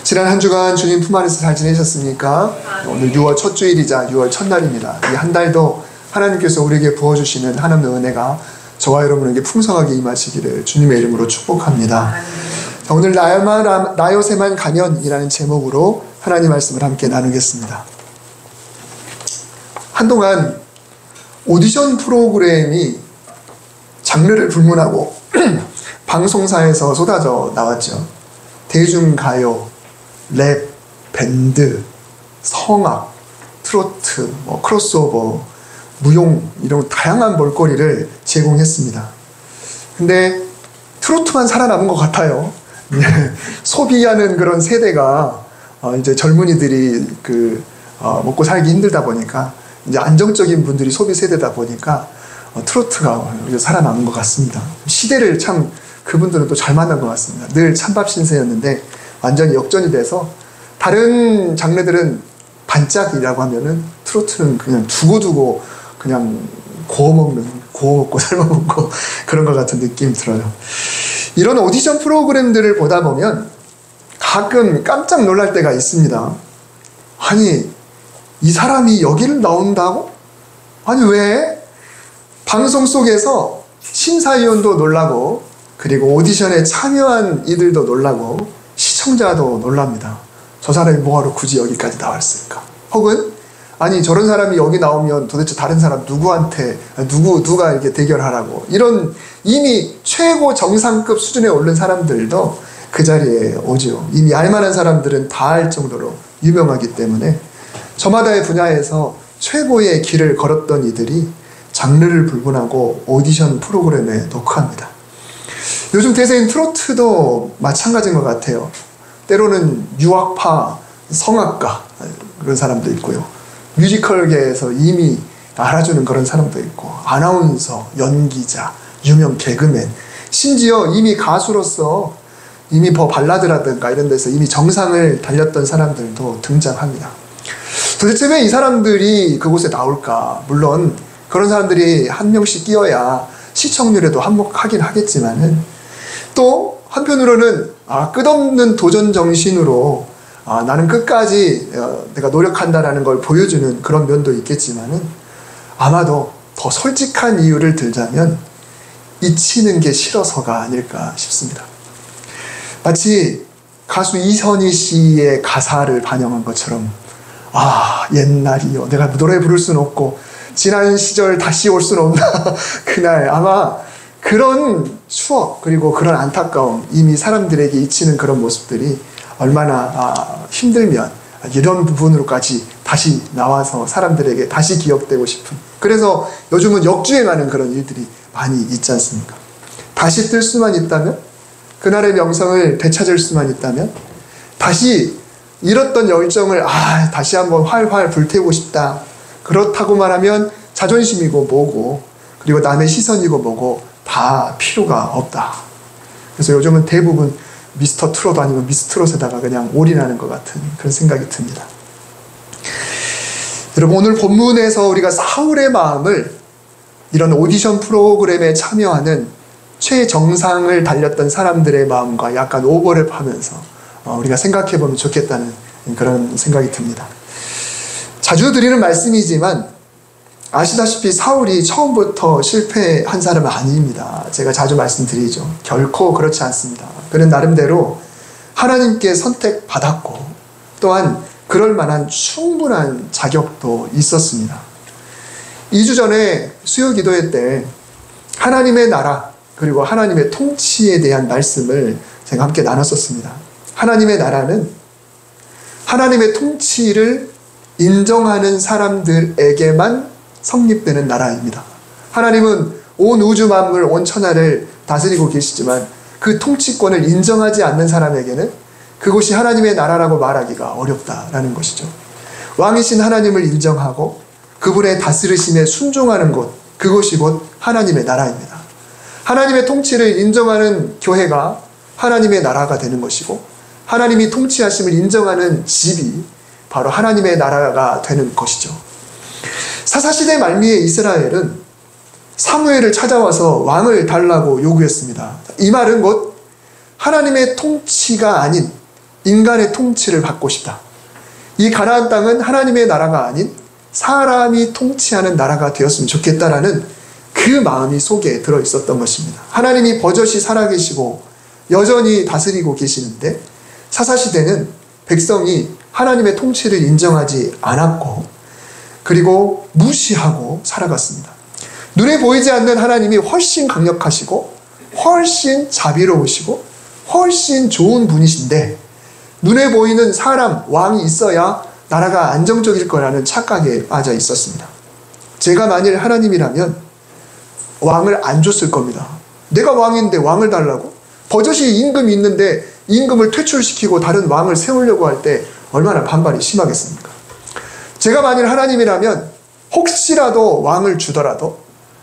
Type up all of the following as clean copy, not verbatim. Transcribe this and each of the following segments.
지난 한 주간 주님 품 안에서 잘 지내셨습니까? 오늘 6월 첫 주일이자 6월 첫날입니다. 이 한 달도 하나님께서 우리에게 부어주시는 하나님의 은혜가 저와 여러분에게 풍성하게 임하시기를 주님의 이름으로 축복합니다. 자, 오늘 나 요새만 가면이라는 제목으로 하나님 말씀을 함께 나누겠습니다. 한동안 오디션 프로그램이 장르를 불문하고 방송사에서 쏟아져 나왔죠. 대중가요, 랩, 밴드, 성악, 트로트, 크로스오버, 무용 이런 다양한 볼거리를 제공했습니다. 근데 트로트만 살아남은 것 같아요. 소비하는 그런 세대가 이제 젊은이들이 먹고 살기 힘들다 보니까 이제 안정적인 분들이 소비 세대다 보니까 트로트가 살아남은 것 같습니다. 시대를 참 그분들은 또 잘 만난 것 같습니다. 늘 찬밥 신세였는데 완전히 역전이 돼서 다른 장르들은 반짝이라고 하면은 트로트는 그냥 두고두고 그냥 구워 먹고 삶아 먹고 그런 것 같은 느낌이 들어요. 이런 오디션 프로그램들을 보다 보면 가끔 깜짝 놀랄 때가 있습니다. 아니, 이 사람이 여기를 나온다고? 아니, 왜? 방송 속에서 심사위원도 놀라고, 그리고 오디션에 참여한 이들도 놀라고, 시청자도 놀랍니다. 저 사람이 뭐하러 굳이 여기까지 나왔을까? 혹은 아니, 저런 사람이 여기 나오면 도대체 다른 사람 누구한테 누가 이렇게 대결하라고, 이런 이미 최고 정상급 수준에 오른 사람들도 그 자리에 오죠. 이미 알만한 사람들은 다 알 정도로 유명하기 때문에 저마다의 분야에서 최고의 길을 걸었던 이들이 장르를 불문하고 오디션 프로그램에 녹화합니다. 요즘 대세인 트로트도 마찬가지인 것 같아요. 때로는 유학파 성악가 그런 사람도 있고요. 뮤지컬계에서 이미 알아주는 그런 사람도 있고, 아나운서, 연기자, 유명 개그맨, 심지어 이미 가수로서 이미 발라드라든가 이런 데서 이미 정상을 달렸던 사람들도 등장합니다. 도대체 왜 이 사람들이 그곳에 나올까? 물론 그런 사람들이 한 명씩 끼어야 시청률에도 한몫하긴 하겠지만은, 또 한편으로는 끝없는 도전 정신으로 나는 끝까지 내가 노력한다라는 걸 보여주는 그런 면도 있겠지만은, 아마도 더 솔직한 이유를 들자면 잊히는 게 싫어서가 아닐까 싶습니다. 마치 가수 이선희 씨의 가사를 반영한 것처럼, 옛날이요, 내가 노래 부를 수는 없고 지난 시절 다시 올 수는 없나 그날 아마 그런 추억, 그리고 그런 안타까움, 이미 사람들에게 잊히는 그런 모습들이 얼마나 힘들면 이런 부분으로까지 다시 나와서 사람들에게 다시 기억되고 싶은, 그래서 요즘은 역주행하는 그런 일들이 많이 있지 않습니까? 다시 뜰 수만 있다면, 그날의 명성을 되찾을 수만 있다면, 다시 잃었던 열정을 다시 한번 활활 불태우고 싶다. 그렇다고만 하면 자존심이고 뭐고, 그리고 남의 시선이고 뭐고 다 필요가 없다. 그래서 요즘은 대부분 미스터 트롯 아니면 미스트롯에다가 그냥 올인하는 것 같은 그런 생각이 듭니다. 여러분, 오늘 본문에서 우리가 사울의 마음을 이런 오디션 프로그램에 참여하는 최정상을 달렸던 사람들의 마음과 약간 오버랩하면서 우리가 생각해보면 좋겠다는 그런 생각이 듭니다. 자주 드리는 말씀이지만 아시다시피 사울이 처음부터 실패한 사람은 아닙니다. 제가 자주 말씀드리죠. 결코 그렇지 않습니다. 그는 나름대로 하나님께 선택받았고, 또한 그럴 만한 충분한 자격도 있었습니다. 2주 전에 수요 기도회 때 하나님의 나라 그리고 하나님의 통치에 대한 말씀을 제가 함께 나눴었습니다. 하나님의 나라는 하나님의 통치를 인정하는 사람들에게만 성립되는 나라입니다. 하나님은 온 우주 만물, 온 천하를 다스리고 계시지만 그 통치권을 인정하지 않는 사람에게는 그곳이 하나님의 나라라고 말하기가 어렵다라는 것이죠. 왕이신 하나님을 인정하고 그분의 다스리심에 순종하는 곳, 그곳이 곧 하나님의 나라입니다. 하나님의 통치를 인정하는 교회가 하나님의 나라가 되는 것이고, 하나님이 통치하심을 인정하는 집이 바로 하나님의 나라가 되는 것이죠. 사사시대 말미에 이스라엘은 사무엘을 찾아와서 왕을 달라고 요구했습니다. 이 말은 곧 하나님의 통치가 아닌 인간의 통치를 받고 싶다. 이 가나안 땅은 하나님의 나라가 아닌 사람이 통치하는 나라가 되었으면 좋겠다라는 그 마음이 속에 들어있었던 것입니다. 하나님이 버젓이 살아계시고 여전히 다스리고 계시는데 사사시대는 백성이 하나님의 통치를 인정하지 않았고 그리고 무시하고 살아갔습니다. 눈에 보이지 않는 하나님이 훨씬 강력하시고 훨씬 자비로우시고 훨씬 좋은 분이신데 눈에 보이는 사람, 왕이 있어야 나라가 안정적일 거라는 착각에 빠져 있었습니다. 제가 만일 하나님이라면 왕을 안 줬을 겁니다. 내가 왕인데 왕을 달라고? 버젓이 임금이 있는데 임금을 퇴출시키고 다른 왕을 세우려고 할 때 얼마나 반발이 심하겠습니까? 제가 만일 하나님이라면 혹시라도 왕을 주더라도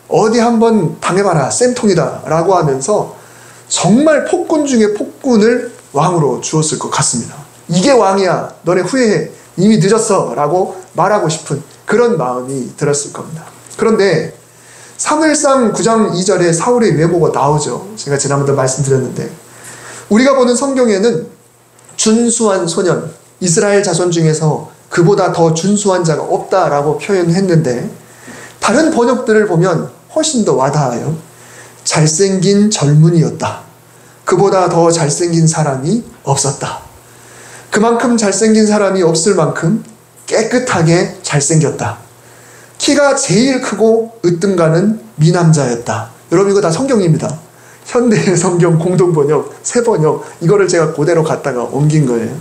어디 한번 당해봐라 쌤통이다 라고 하면서 정말 폭군 중에 폭군을 왕으로 주었을 것 같습니다. 이게 왕이야, 너네 후회해, 이미 늦었어 라고 말하고 싶은 그런 마음이 들었을 겁니다. 그런데 사무엘상 9장 2절에 사울의 외모가 나오죠. 제가 지난번도 말씀드렸는데 우리가 보는 성경에는 준수한 소년, 이스라엘 자손 중에서 그보다 더 준수한 자가 없다라고 표현했는데 다른 번역들을 보면 훨씬 더 와닿아요. 잘생긴 젊은이였다. 그보다 더 잘생긴 사람이 없었다. 그만큼 잘생긴 사람이 없을 만큼 깨끗하게 잘생겼다. 키가 제일 크고 으뜸가는 미남자였다. 여러분 이거 다 성경입니다. 현대 성경 공동번역, 새번역 이거를 제가 그대로 갖다가 옮긴 거예요.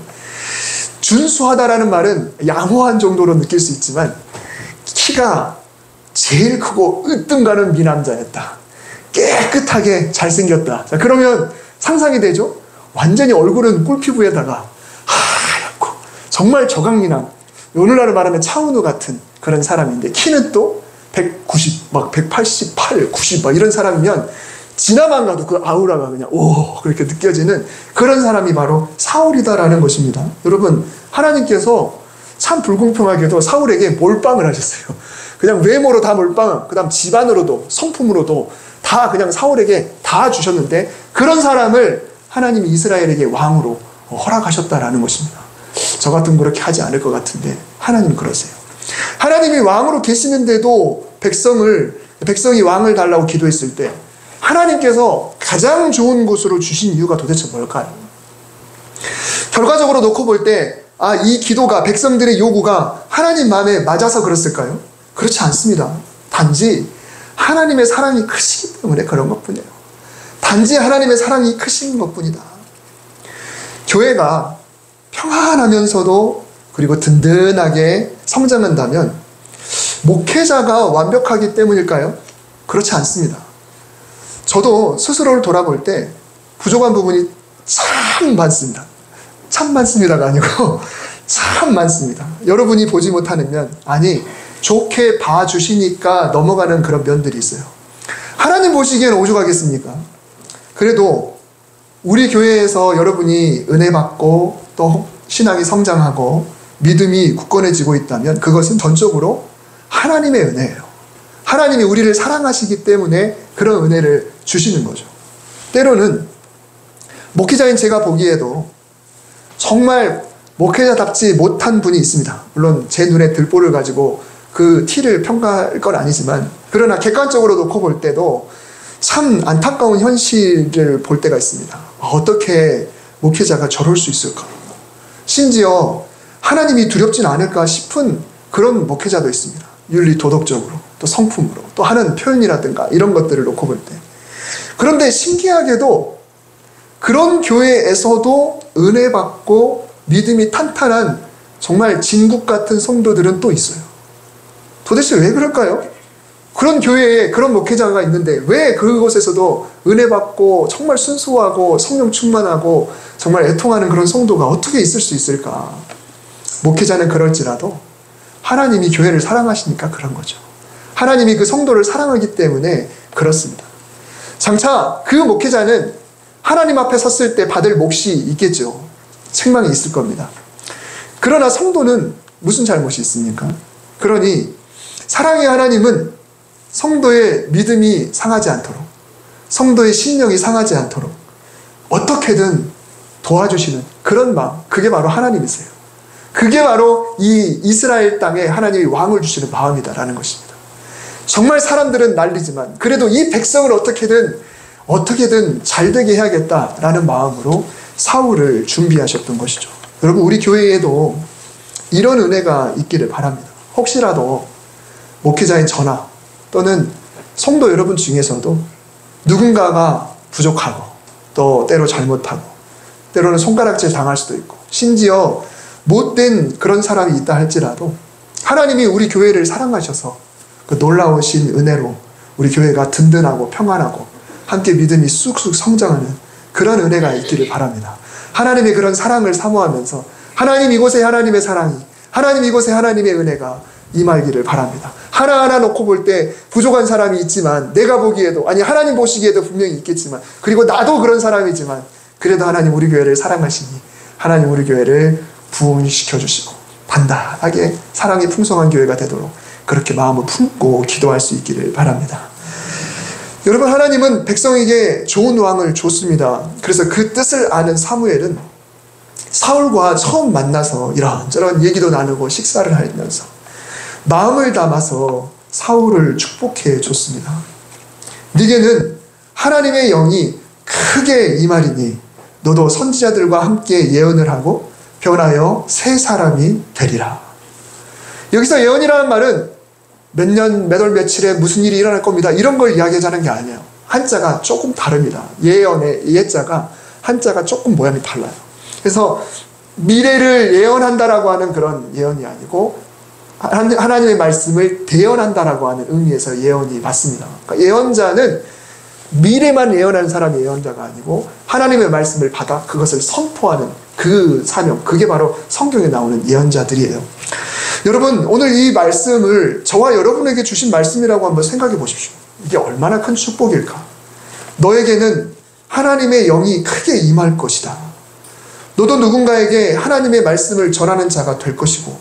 준수하다라는 말은 양호한 정도로 느낄 수 있지만 키가 제일 크고 으뜸가는 미남자였다. 깨끗하게 잘생겼다. 자, 그러면 상상이 되죠? 완전히 얼굴은 꿀피부에다가 하얗고 정말 저강미남, 오늘날로 말하면 차은우 같은 그런 사람인데 키는 또 190, 막 188, 90 막 이런 사람이면 지나만 가도 그 아우라가 그냥 오 그렇게 느껴지는 그런 사람이 바로 사울이다라는 것입니다. 여러분 하나님께서 참 불공평하게도 사울에게 몰빵을 하셨어요. 그냥 외모로 다 몰빵, 그 다음 집안으로도 성품으로도 다 그냥 사울에게 다 주셨는데 그런 사람을 하나님이 이스라엘에게 왕으로 허락하셨다라는 것입니다. 저 같으면 그렇게 하지 않을 것 같은데 하나님은 그러세요. 하나님이 왕으로 계시는데도 백성이 왕을 달라고 기도했을 때 하나님께서 가장 좋은 곳으로 주신 이유가 도대체 뭘까요? 결과적으로 놓고 볼 때 이 기도가 백성들의 요구가 하나님 마음에 맞아서 그랬을까요? 그렇지 않습니다. 단지 하나님의 사랑이 크시기 때문에 그런 것뿐이에요. 단지 하나님의 사랑이 크신 것뿐이다. 교회가 평안하면서도 그리고 든든하게 성장한다면 목회자가 완벽하기 때문일까요? 그렇지 않습니다. 저도 스스로를 돌아볼 때 부족한 부분이 참 많습니다. 참 많습니다가 아니고 참 많습니다. 여러분이 보지 못하는 면, 아니 좋게 봐주시니까 넘어가는 그런 면들이 있어요. 하나님 보시기에는 오죽하겠습니까? 그래도 우리 교회에서 여러분이 은혜 받고 또 신앙이 성장하고 믿음이 굳건해지고 있다면 그것은 전적으로 하나님의 은혜예요. 하나님이 우리를 사랑하시기 때문에 그런 은혜를 주시는 거죠. 때로는 목회자인 제가 보기에도 정말 목회자답지 못한 분이 있습니다. 물론 제 눈에 들보를 가지고 그 티를 평가할 건 아니지만 그러나 객관적으로 놓고 볼 때도 참 안타까운 현실을 볼 때가 있습니다. 어떻게 목회자가 저럴 수 있을까? 심지어 하나님이 두렵진 않을까 싶은 그런 목회자도 있습니다. 윤리 도덕적으로 또 성품으로 또 하는 표현이라든가 이런 것들을 놓고 볼 때. 그런데 신기하게도 그런 교회에서도 은혜 받고 믿음이 탄탄한 정말 진국 같은 성도들은 또 있어요. 도대체 왜 그럴까요? 그런 교회에 그런 목회자가 있는데 왜 그곳에서도 은혜 받고 정말 순수하고 성령 충만하고 정말 애통하는 그런 성도가 어떻게 있을 수 있을까? 목회자는 그럴지라도 하나님이 교회를 사랑하시니까 그런 거죠. 하나님이 그 성도를 사랑하기 때문에 그렇습니다. 장차 그 목회자는 하나님 앞에 섰을 때 받을 몫이 있겠죠. 책망이 있을 겁니다. 그러나 성도는 무슨 잘못이 있습니까? 그러니 사랑의 하나님은 성도의 믿음이 상하지 않도록, 성도의 신령이 상하지 않도록 어떻게든 도와주시는 그런 마음, 그게 바로 하나님이세요. 그게 바로 이 이스라엘 땅에 하나님이 왕을 주시는 마음이다라는 것입니다. 정말 사람들은 난리지만 그래도 이 백성을 어떻게든 잘되게 해야겠다라는 마음으로 사울을 준비하셨던 것이죠. 여러분, 우리 교회에도 이런 은혜가 있기를 바랍니다. 혹시라도 목회자인 저나 또는 성도 여러분 중에서도 누군가가 부족하고 또 때로 잘못하고 때로는 손가락질 당할 수도 있고 심지어 못된 그런 사람이 있다 할지라도 하나님이 우리 교회를 사랑하셔서 그 놀라우신 은혜로 우리 교회가 든든하고 평안하고 함께 믿음이 쑥쑥 성장하는 그런 은혜가 있기를 바랍니다. 하나님의 그런 사랑을 사모하면서 하나님 이곳에 하나님의 사랑이, 하나님 이곳에 하나님의 은혜가 임하기를 바랍니다. 하나하나 놓고 볼 때 부족한 사람이 있지만 내가 보기에도, 아니 하나님 보시기에도 분명히 있겠지만, 그리고 나도 그런 사람이지만 그래도 하나님 우리 교회를 사랑하시니 하나님 우리 교회를 부흥시켜 주시고 단단하게 사랑이 풍성한 교회가 되도록 그렇게 마음을 품고 기도할 수 있기를 바랍니다. 여러분, 하나님은 백성에게 좋은 왕을 줬습니다. 그래서 그 뜻을 아는 사무엘은 사울과 처음 만나서 이런저런 얘기도 나누고 식사를 하면서 마음을 담아서 사울을 축복해 줬습니다. 네게는 하나님의 영이 크게 임하리니 너도 선지자들과 함께 예언을 하고 변하여 새 사람이 되리라. 여기서 예언이라는 말은 몇 년, 몇 월, 며칠에 무슨 일이 일어날 겁니다, 이런 걸 이야기하자는 게 아니에요. 한자가 조금 다릅니다. 예언의 예자가 한자가 조금 모양이 달라요. 그래서 미래를 예언한다라고 하는 그런 예언이 아니고 하나님의 말씀을 대언한다라고 하는 의미에서 예언이 맞습니다. 그러니까 예언자는 미래만 예언하는 사람이 예언자가 아니고 하나님의 말씀을 받아 그것을 선포하는 그 사명, 그게 바로 성경에 나오는 예언자들이에요. 여러분, 오늘 이 말씀을 저와 여러분에게 주신 말씀이라고 한번 생각해 보십시오. 이게 얼마나 큰 축복일까. 너에게는 하나님의 영이 크게 임할 것이다. 너도 누군가에게 하나님의 말씀을 전하는 자가 될 것이고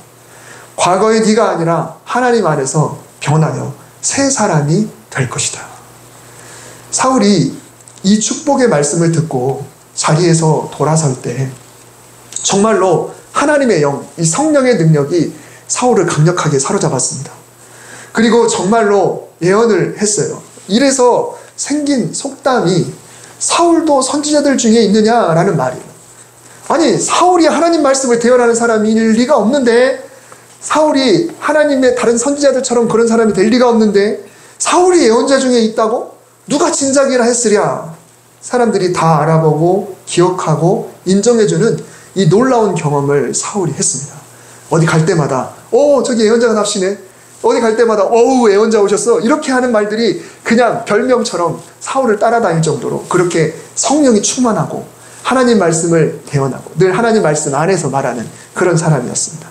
과거의 네가 아니라 하나님 안에서 변하여 새 사람이 될 것이다. 사울이 이 축복의 말씀을 듣고 자리에서 돌아설 때 정말로 하나님의 영, 이 성령의 능력이 사울을 강력하게 사로잡았습니다. 그리고 정말로 예언을 했어요. 이래서 생긴 속담이 사울도 선지자들 중에 있느냐라는 말이에요. 아니, 사울이 하나님 말씀을 대언하는 사람일 리가 없는데, 사울이 하나님의 다른 선지자들처럼 그런 사람이 될 리가 없는데 사울이 예언자 중에 있다고? 누가 진작이라 했으랴. 사람들이 다 알아보고 기억하고 인정해주는 이 놀라운 경험을 사울이 했습니다. 어디 갈 때마다 저기 예언자가 납시네. 어디 갈 때마다 어우 예언자 오셨어. 이렇게 하는 말들이 그냥 별명처럼 사울을 따라다닐 정도로 그렇게 성령이 충만하고 하나님 말씀을 대언하고 늘 하나님 말씀 안에서 말하는 그런 사람이었습니다.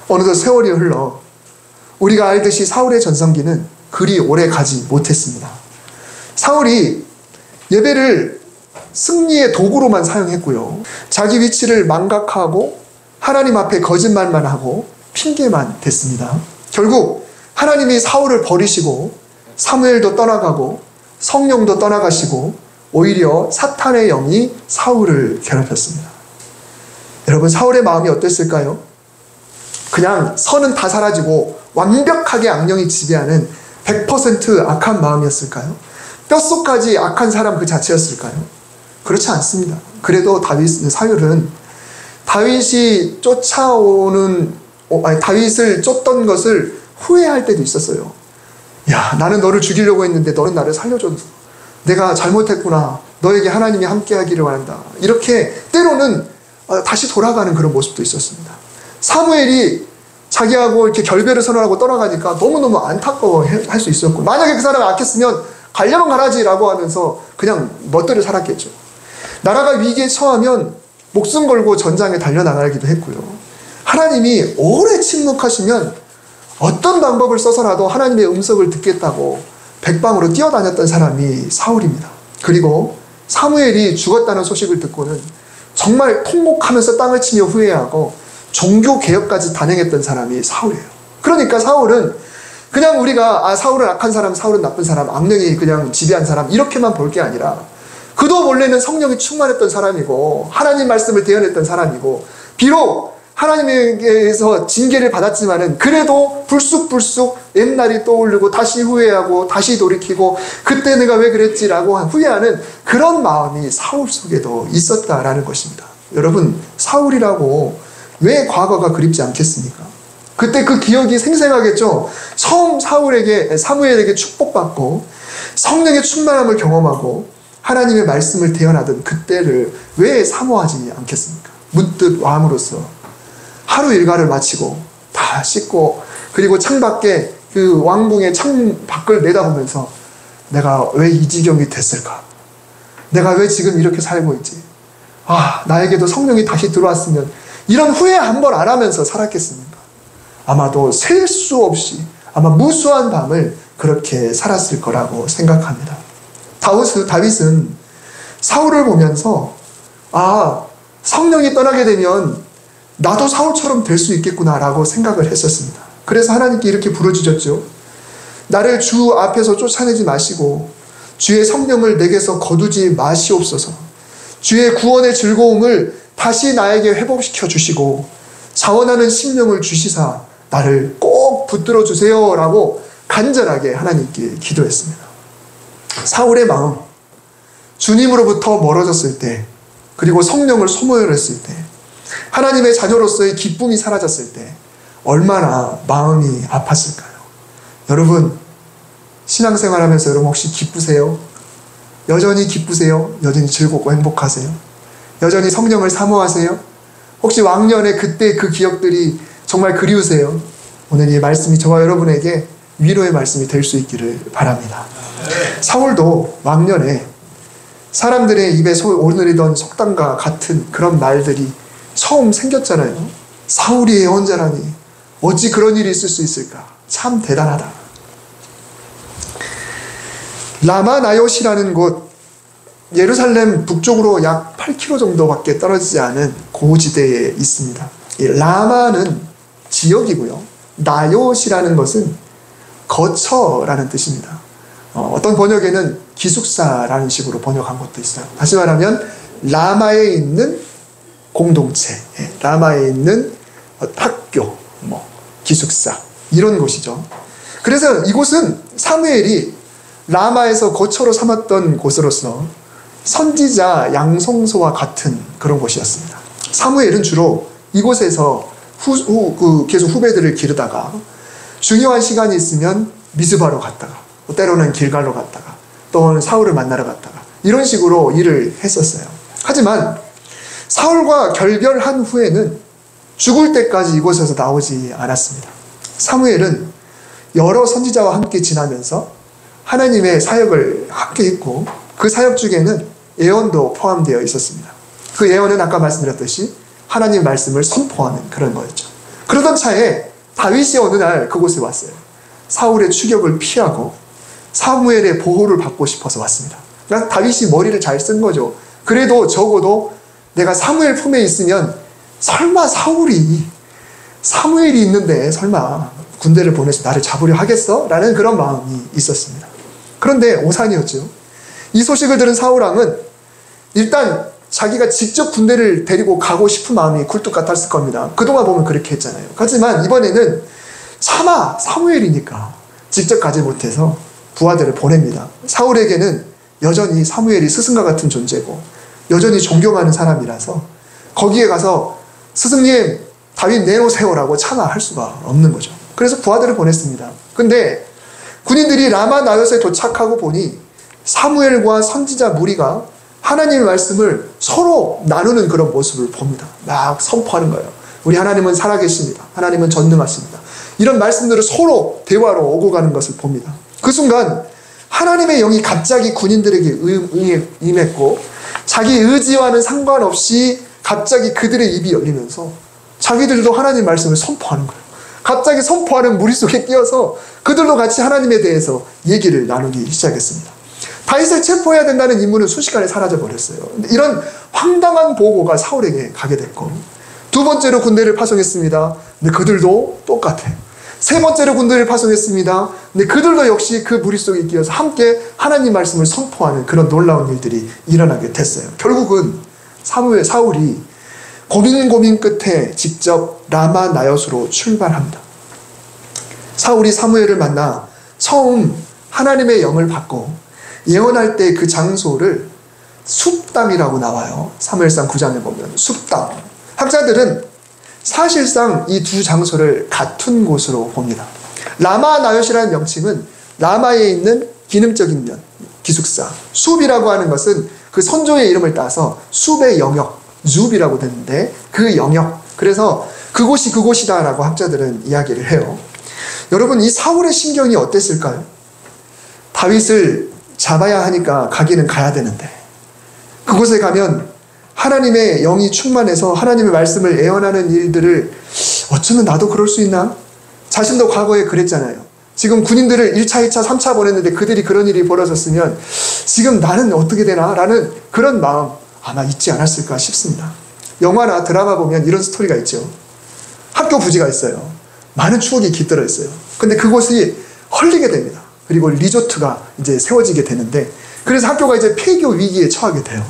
어느덧 세월이 흘러 우리가 알듯이 사울의 전성기는 그리 오래 가지 못했습니다. 사울이 예배를 승리의 도구로만 사용했고요. 자기 위치를 망각하고 하나님 앞에 거짓말만 하고 핑계만 댔습니다. 결국 하나님이 사울을 버리시고 사무엘도 떠나가고 성령도 떠나가시고 오히려 사탄의 영이 사울을 괴롭혔습니다. 여러분, 사울의 마음이 어땠을까요? 그냥 선은 다 사라지고 완벽하게 악령이 지배하는 100% 악한 마음이었을까요? 뼛속까지 악한 사람 그 자체였을까요? 그렇지 않습니다. 그래도 사울은 다윗이 다윗을 쫓던 것을 후회할 때도 있었어요. 야, 나는 너를 죽이려고 했는데 너는 나를 살려줬어. 내가 잘못했구나. 너에게 하나님이 함께하기를 원한다. 이렇게 때로는 다시 돌아가는 그런 모습도 있었습니다. 사무엘이 자기하고 이렇게 결별을 선언하고 떠나가니까 너무너무 안타까워할 수 있었고, 만약에 그 사람이 악했으면 가려면 가라지라고 하면서 그냥 멋대로 살았겠죠. 나라가 위기에 처하면 목숨 걸고 전장에 달려나가기도 했고요. 하나님이 오래 침묵하시면 어떤 방법을 써서라도 하나님의 음성을 듣겠다고 백방으로 뛰어다녔던 사람이 사울입니다. 그리고 사무엘이 죽었다는 소식을 듣고는 정말 통곡하면서 땅을 치며 후회하고 종교개혁까지 단행했던 사람이 사울이에요. 그러니까 사울은 그냥 우리가 사울은 악한 사람, 사울은 나쁜 사람, 악령이 그냥 지배한 사람 이렇게만 볼 게 아니라 그도 원래는 성령이 충만했던 사람이고 하나님 말씀을 대언했던 사람이고 비록 하나님에게서 징계를 받았지만은 그래도 불쑥불쑥 옛날이 떠오르고 다시 후회하고 다시 돌이키고 그때 내가 왜 그랬지라고 후회하는 그런 마음이 사울 속에도 있었다라는 것입니다. 여러분, 사울이라고 왜 과거가 그립지 않겠습니까? 그때 그 기억이 생생하겠죠. 처음 사무엘에게 축복받고 성령의 충만함을 경험하고 하나님의 말씀을 대언하던 그때를 왜 사모하지 않겠습니까? 문득 왕으로서 하루 일과를 마치고 다 씻고 그리고 창밖에 그 왕궁의 창 밖을 내다보면서 내가 왜 이 지경이 됐을까? 내가 왜 지금 이렇게 살고 있지? 나에게도 성령이 다시 들어왔으면 이런 후회 한 번 안 하면서 살았겠습니까? 아마도 셀 수 없이 아마 무수한 밤을 그렇게 살았을 거라고 생각합니다. 다윗은 사울을 보면서 성령이 떠나게 되면 나도 사울처럼 될 수 있겠구나라고 생각을 했었습니다. 그래서 하나님께 이렇게 부르짖었죠. 나를 주 앞에서 쫓아내지 마시고 주의 성령을 내게서 거두지 마시옵소서. 주의 구원의 즐거움을 다시 나에게 회복시켜 주시고 자원하는 심령을 주시사 나를 꼭 붙들어 주세요 라고 간절하게 하나님께 기도했습니다. 사울의 마음, 주님으로부터 멀어졌을 때 그리고 성령을 소모했을 때 하나님의 자녀로서의 기쁨이 사라졌을 때 얼마나 마음이 아팠을까요? 여러분, 신앙생활하면서 여러분 혹시 기쁘세요? 여전히 기쁘세요? 여전히 즐겁고 행복하세요? 여전히 성령을 사모하세요? 혹시 왕년의 그때 그 기억들이 정말 그리우세요? 오늘 이 말씀이 저와 여러분에게 위로의 말씀이 될 수 있기를 바랍니다. 사울도 왕년에 사람들의 입에 오르내리던 속담과 같은 그런 말들이 처음 생겼잖아요. 사울이 예언자라니 어찌 그런 일이 있을 수 있을까? 참 대단하다. 라마나요시라는 곳, 예루살렘 북쪽으로 약 8km 정도밖에 떨어지지 않은 고지대에 있습니다. 이 라마는 지역이고요. 나요시라는 것은 거처라는 뜻입니다. 어떤 번역에는 기숙사라는 식으로 번역한 것도 있어요. 다시 말하면 라마에 있는 공동체, 라마에 있는 학교, 기숙사 이런 곳이죠. 그래서 이곳은 사무엘이 라마에서 거처로 삼았던 곳으로서 선지자 양성소와 같은 그런 곳이었습니다. 사무엘은 주로 이곳에서 계속 후배들을 기르다가 중요한 시간이 있으면 미스바로 갔다가 때로는 길갈로 갔다가 또는 사울을 만나러 갔다가 이런 식으로 일을 했었어요. 하지만 사울과 결별한 후에는 죽을 때까지 이곳에서 나오지 않았습니다. 사무엘은 여러 선지자와 함께 지나면서 하나님의 사역을 함께 했고 그 사역 중에는 예언도 포함되어 있었습니다. 그 예언은 아까 말씀드렸듯이 하나님 말씀을 선포하는 그런 거였죠. 그러던 차에 다윗이 어느 날 그곳에 왔어요. 사울의 추격을 피하고 사무엘의 보호를 받고 싶어서 왔습니다. 그러니까 다윗이 머리를 잘 쓴 거죠. 그래도 적어도 내가 사무엘 품에 있으면 설마 사무엘이 있는데 설마 군대를 보내서 나를 잡으려 하겠어? 라는 그런 마음이 있었습니다. 그런데 오산이었죠. 이 소식을 들은 사울왕은 일단 자기가 직접 군대를 데리고 가고 싶은 마음이 굴뚝 같았을 겁니다. 그동안 보면 그렇게 했잖아요. 하지만 이번에는 차마 사무엘이니까 직접 가지 못해서 부하들을 보냅니다. 사울에게는 여전히 사무엘이 스승과 같은 존재고 여전히 존경하는 사람이라서 거기에 가서 스승님 다윗 내놓으세요라고 차마 할 수가 없는 거죠. 그래서 부하들을 보냈습니다. 근데 군인들이 라마 나요스에 도착하고 보니 사무엘과 선지자 무리가 하나님의 말씀을 서로 나누는 그런 모습을 봅니다. 막 선포하는 거예요. 우리 하나님은 살아계십니다. 하나님은 전능하십니다. 이런 말씀들을 서로 대화로 오고 가는 것을 봅니다. 그 순간 하나님의 영이 갑자기 군인들에게 임했고 자기 의지와는 상관없이 갑자기 그들의 입이 열리면서 자기들도 하나님 말씀을 선포하는 거예요. 갑자기 선포하는 무리 속에 끼어서 그들도 같이 하나님에 대해서 얘기를 나누기 시작했습니다. 다윗을 체포해야 된다는 임무는 순식간에 사라져버렸어요. 이런 황당한 보고가 사울에게 가게 됐고 두 번째로 군대를 파송했습니다. 근데 그들도 똑같아요. 세 번째로 군대를 파송했습니다. 근데 그들도 역시 그 무리 속에 끼어서 함께 하나님 말씀을 선포하는 그런 놀라운 일들이 일어나게 됐어요. 결국은 사울이 고민 끝에 직접 라마 나엿으로 출발합니다. 사울이 사무엘을 만나 처음 하나님의 영을 받고 예언할 때 그 장소를 숲담이라고 나와요. 사무엘상 9장에 보면 숲담. 학자들은 사실상 이 두 장소를 같은 곳으로 봅니다. 라마 나엿이라는 명칭은 라마에 있는 기능적인 면, 기숙사. 숲이라고 하는 것은 그 선조의 이름을 따서 숲의 영역, 줍이라고 되는데 그 영역. 그래서 그곳이 그곳이다라고 학자들은 이야기를 해요. 여러분, 이 사울의 심경이 어땠을까요? 다윗을 잡아야 하니까 가기는 가야 되는데 그곳에 가면 하나님의 영이 충만해서 하나님의 말씀을 애원하는 일들을 어쩌면 나도 그럴 수 있나? 자신도 과거에 그랬잖아요. 지금 군인들을 1차, 2차, 3차 보냈는데 그들이 그런 일이 벌어졌으면 지금 나는 어떻게 되나? 라는 그런 마음 아마 있지 않았을까 싶습니다. 영화나 드라마 보면 이런 스토리가 있죠. 학교 부지가 있어요. 많은 추억이 깃들어 있어요. 근데 그곳이 헐리게 됩니다. 그리고 리조트가 이제 세워지게 되는데 그래서 학교가 이제 폐교 위기에 처하게 돼요.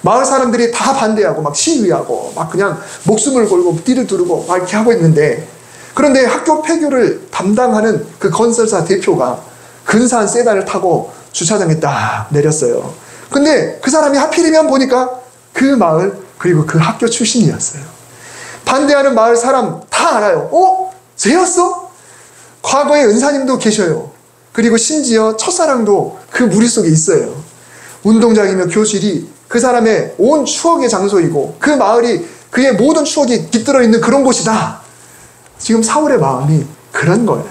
마을 사람들이 다 반대하고 막 시위하고 막 그냥 목숨을 걸고 띠를 두르고 막 이렇게 하고 있는데 그런데 학교 폐교를 담당하는 그 건설사 대표가 근사한 세단을 타고 주차장에 딱 내렸어요. 근데 그 사람이 하필이면 보니까 그 마을 그리고 그 학교 출신이었어요. 반대하는 마을 사람 다 알아요. 쟤였어? 과거에 은사님도 계셔요. 그리고 심지어 첫사랑도 그 무리 속에 있어요. 운동장이며 교실이 그 사람의 온 추억의 장소이고 그 마을이 그의 모든 추억이 깃들어 있는 그런 곳이다. 지금 사울의 마음이 그런 거예요.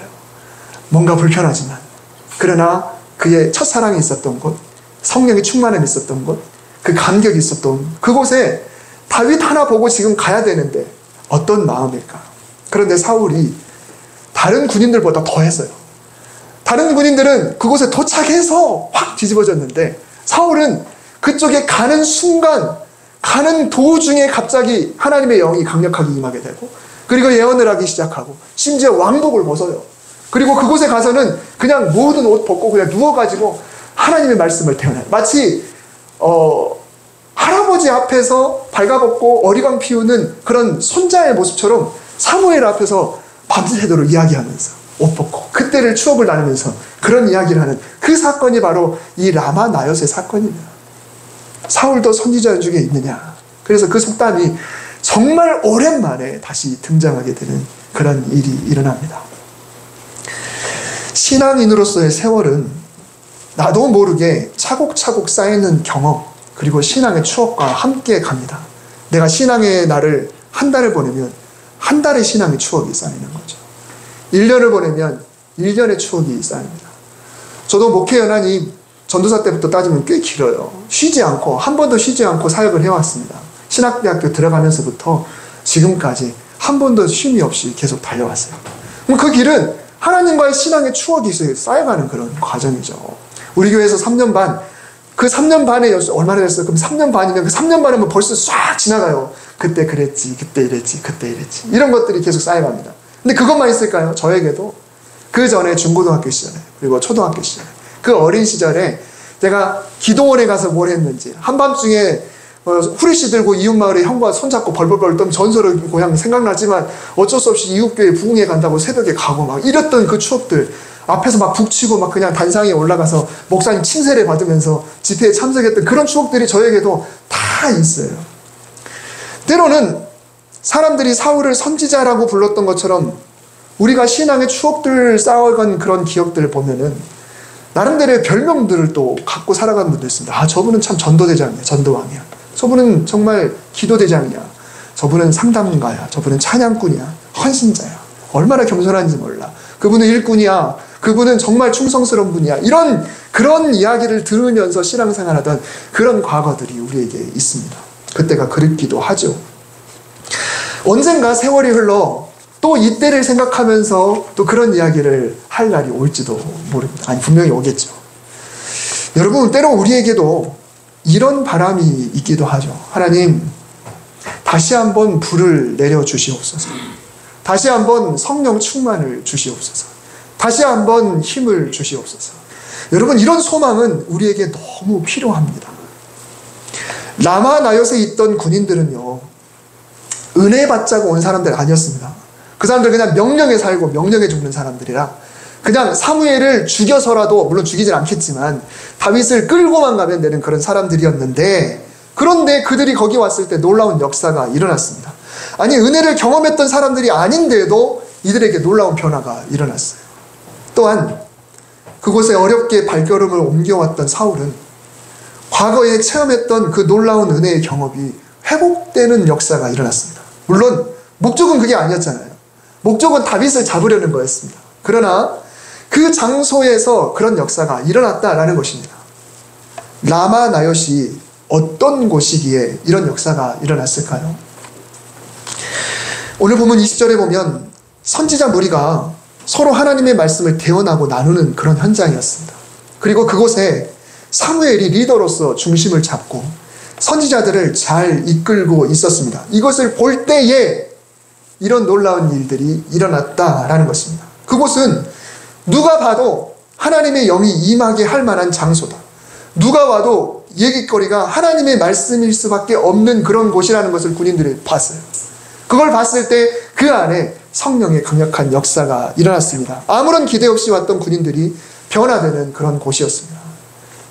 뭔가 불편하지만 그러나 그의 첫사랑이 있었던 곳, 성령의 충만함이 있었던 곳, 그 감격이 있었던 그곳에 다윗 하나 보고 지금 가야 되는데 어떤 마음일까? 그런데 사울이 다른 군인들보다 더 했어요. 다른 군인들은 그곳에 도착해서 확 뒤집어졌는데 사울은 그쪽에 가는 순간 가는 도중에 갑자기 하나님의 영이 강력하게 임하게 되고 그리고 예언을 하기 시작하고 심지어 왕복을 벗어요. 그리고 그곳에 가서는 그냥 모든 옷 벗고 그냥 누워가지고 하나님의 말씀을 태어나요. 마치 할아버지 앞에서 발가벗고 어리광 피우는 그런 손자의 모습처럼 사무엘 앞에서 밤새도록 이야기하면서 옷 벗고 그때를 추억을 나누면서 그런 이야기를 하는 그 사건이 바로 이 라마 나엿의 사건입니다. 사울도 선지자 중에 있느냐. 그래서 그 속담이 정말 오랜만에 다시 등장하게 되는 그런 일이 일어납니다. 신앙인으로서의 세월은 나도 모르게 차곡차곡 쌓이는 경험 그리고 신앙의 추억과 함께 갑니다. 내가 신앙의 날을 한 달을 보내면 한 달의 신앙의 추억이 쌓이는 거죠. 1년을 보내면 1년의 추억이 쌓입니다. 저도 목회연한이 전도사 때부터 따지면 꽤 길어요. 쉬지 않고 한 번도 쉬지 않고 사역을 해왔습니다. 신학대학교 들어가면서부터 지금까지 한 번도 쉼이 없이 계속 달려왔어요. 그럼 그 길은 하나님과의 신앙의 추억이 쌓여가는 그런 과정이죠. 우리 교회에서 3년 반, 그 3년 반에 얼마나 됐어요? 그럼 3년 반이면 그 3년 반이면 벌써 싹 지나가요. 그때 그랬지, 그때 이랬지, 그때 이랬지. 이런 것들이 계속 쌓여갑니다. 근데 그것만 있을까요? 저에게도 그 전에 중고등학교 시절에 그리고 초등학교 시절에 그 어린 시절에 제가 기도원에 가서 뭘 했는지 한밤중에 후레쉬 들고 이웃마을에 형과 손잡고 벌벌벌 떨면 전설의 고향 생각나지만 어쩔 수 없이 이웃교회 부흥회 간다고 새벽에 가고 막 이랬던 그 추억들 앞에서 막 북치고 막 그냥 단상에 올라가서 목사님 친세례 받으면서 집회에 참석했던 그런 추억들이 저에게도 다 있어요. 때로는 사람들이 사울을 선지자라고 불렀던 것처럼 우리가 신앙의 추억들을 쌓아간 그런 기억들을 보면은 나름대로의 별명들을 또 갖고 살아가는 분도 있습니다. 아, 저분은 참 전도대장이야, 전도왕이야. 저분은 정말 기도대장이야. 저분은 상담가야. 저분은 찬양꾼이야. 헌신자야. 얼마나 겸손한지 몰라. 그분은 일꾼이야. 그분은 정말 충성스러운 분이야. 그런 이야기를 들으면서 신앙생활하던 그런 과거들이 우리에게 있습니다. 그때가 그립기도 하죠. 언젠가 세월이 흘러 또 이때를 생각하면서 또 그런 이야기를 할 날이 올지도 모릅니다. 아니, 분명히 오겠죠. 여러분, 때로 우리에게도 이런 바람이 있기도 하죠. 하나님, 다시 한번 불을 내려주시옵소서. 다시 한번 성령 충만을 주시옵소서. 다시 한번 힘을 주시옵소서. 여러분, 이런 소망은 우리에게 너무 필요합니다. 라마 나요스에 있던 군인들은요, 은혜 받자고 온 사람들 아니었습니다. 그 사람들 그냥 명령에 살고 명령에 죽는 사람들이라 그냥 사무엘을 죽여서라도, 물론 죽이진 않겠지만 다윗을 끌고만 가면 되는 그런 사람들이었는데, 그런데 그들이 거기 왔을 때 놀라운 역사가 일어났습니다. 아니, 은혜를 경험했던 사람들이 아닌데도 이들에게 놀라운 변화가 일어났어요. 또한 그곳에 어렵게 발걸음을 옮겨왔던 사울은 과거에 체험했던 그 놀라운 은혜의 경험이 회복되는 역사가 일어났습니다. 물론 목적은 그게 아니었잖아요. 목적은 다윗을 잡으려는 거였습니다. 그러나 그 장소에서 그런 역사가 일어났다라는 것입니다. 라마 나요시 어떤 곳이기에 이런 역사가 일어났을까요? 오늘 본문 20절에 보면 선지자 무리가 서로 하나님의 말씀을 대언하고 나누는 그런 현장이었습니다. 그리고 그곳에 사무엘이 리더로서 중심을 잡고 선지자들을 잘 이끌고 있었습니다. 이것을 볼 때에 이런 놀라운 일들이 일어났다라는 것입니다. 그곳은 누가 봐도 하나님의 영이 임하게 할 만한 장소다. 누가 봐도 얘기거리가 하나님의 말씀일 수밖에 없는 그런 곳이라는 것을 군인들이 봤어요. 그걸 봤을 때 그 안에 성령의 강력한 역사가 일어났습니다. 아무런 기대 없이 왔던 군인들이 변화되는 그런 곳이었습니다.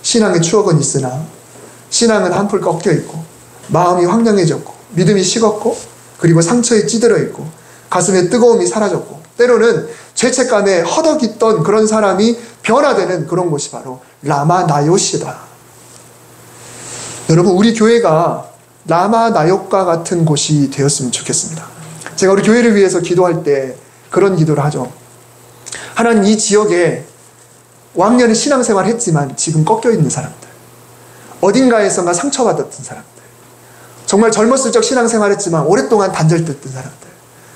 신앙의 추억은 있으나 신앙은 한풀 꺾여 있고 마음이 황량해졌고 믿음이 식었고 그리고 상처에 찌들어 있고 가슴에 뜨거움이 사라졌고 때로는 죄책감에 허덕이던 그런 사람이 변화되는 그런 곳이 바로 라마 나요시다. 여러분, 우리 교회가 라마 나요과 같은 곳이 되었으면 좋겠습니다. 제가 우리 교회를 위해서 기도할 때 그런 기도를 하죠. 하나님, 이 지역에 왕년에 신앙생활 했지만 지금 꺾여 있는 사람들, 어딘가에선가 상처받았던 사람들, 정말 젊었을 적 신앙생활 했지만 오랫동안 단절됐던 사람들,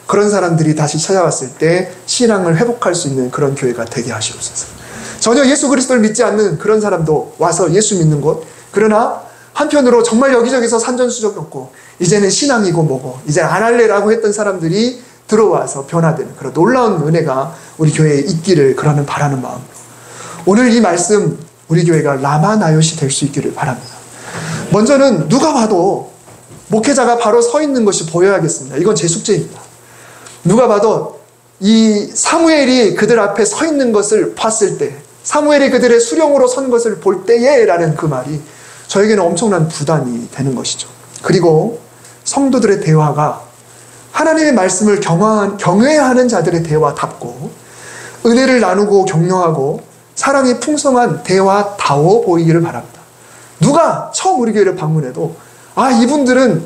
그런 사람들이 다시 찾아왔을 때 신앙을 회복할 수 있는 그런 교회가 되게 하시옵소서. 전혀 예수 그리스도를 믿지 않는 그런 사람도 와서 예수 믿는 곳, 그러나 한편으로 정말 여기저기서 산전수전겪고 이제는 신앙이고 뭐고 이제 안 할래라고 했던 사람들이 들어와서 변화되는 그런 놀라운 은혜가 우리 교회에 있기를 그러는 바라는 마음으로 오늘 이 말씀, 우리 교회가 라마 나요시 될 수 있기를 바랍니다. 먼저는 누가 봐도 목회자가 바로 서 있는 것이 보여야겠습니다. 이건 제 숙제입니다. 누가 봐도 이 사무엘이 그들 앞에 서 있는 것을 봤을 때, 사무엘이 그들의 수령으로 선 것을 볼 때에 라는 그 말이 저에게는 엄청난 부담이 되는 것이죠. 그리고 성도들의 대화가 하나님의 말씀을 경외하는 자들의 대화답고 은혜를 나누고 격려하고 사랑이 풍성한 대화다워 보이기를 바랍니다. 누가 처음 우리 교회를 방문해도 이분들은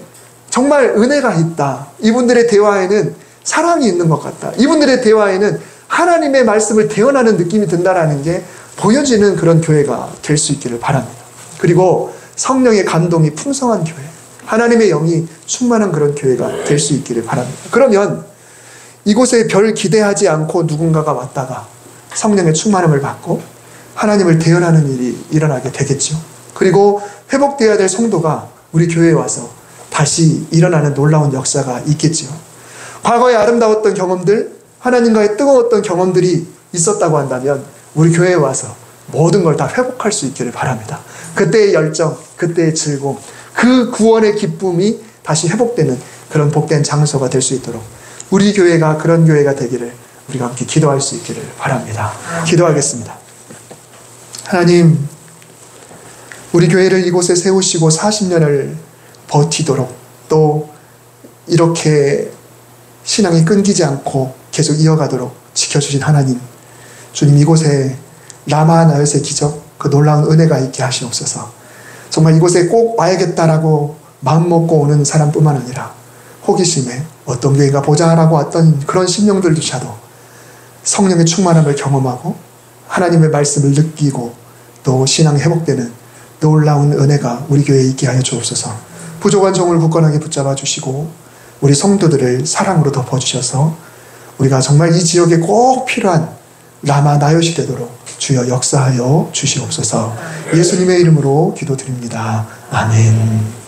정말 은혜가 있다. 이분들의 대화에는 사랑이 있는 것 같다. 이분들의 대화에는 하나님의 말씀을 대언하는 느낌이 든다라는 게 보여지는 그런 교회가 될 수 있기를 바랍니다. 그리고 성령의 감동이 풍성한 교회, 하나님의 영이 충만한 그런 교회가 될 수 있기를 바랍니다. 그러면 이곳에 별 기대하지 않고 누군가가 왔다가 성령의 충만함을 받고 하나님을 대언하는 일이 일어나게 되겠죠. 그리고 회복되어야 될 성도가 우리 교회에 와서 다시 일어나는 놀라운 역사가 있겠죠. 과거에 아름다웠던 경험들, 하나님과의 뜨거웠던 경험들이 있었다고 한다면 우리 교회에 와서 모든 걸 다 회복할 수 있기를 바랍니다. 그때의 열정, 그때의 즐거움, 그 구원의 기쁨이 다시 회복되는 그런 복된 장소가 될 수 있도록 우리 교회가 그런 교회가 되기를 우리가 함께 기도할 수 있기를 바랍니다. 기도하겠습니다. 하나님, 우리 교회를 이곳에 세우시고 40년을 버티도록 또 이렇게 신앙이 끊기지 않고 계속 이어가도록 지켜주신 하나님, 주님, 이곳에 라마 나요스의 기적, 그 놀라운 은혜가 있게 하시옵소서. 정말 이곳에 꼭 와야겠다라고 마음먹고 오는 사람뿐만 아니라 호기심에 어떤 교회가 보자라고 왔던 그런 심령들조차도 성령의 충만함을 경험하고 하나님의 말씀을 느끼고 또 신앙이 회복되는 놀라운 은혜가 우리 교회에 있게 하여 주옵소서. 부족한 종을 굳건하게 붙잡아 주시고 우리 성도들을 사랑으로 덮어주셔서 우리가 정말 이 지역에 꼭 필요한 라마 나요시 되도록 주여 역사하여 주시옵소서. 예수님의 이름으로 기도드립니다. 아멘.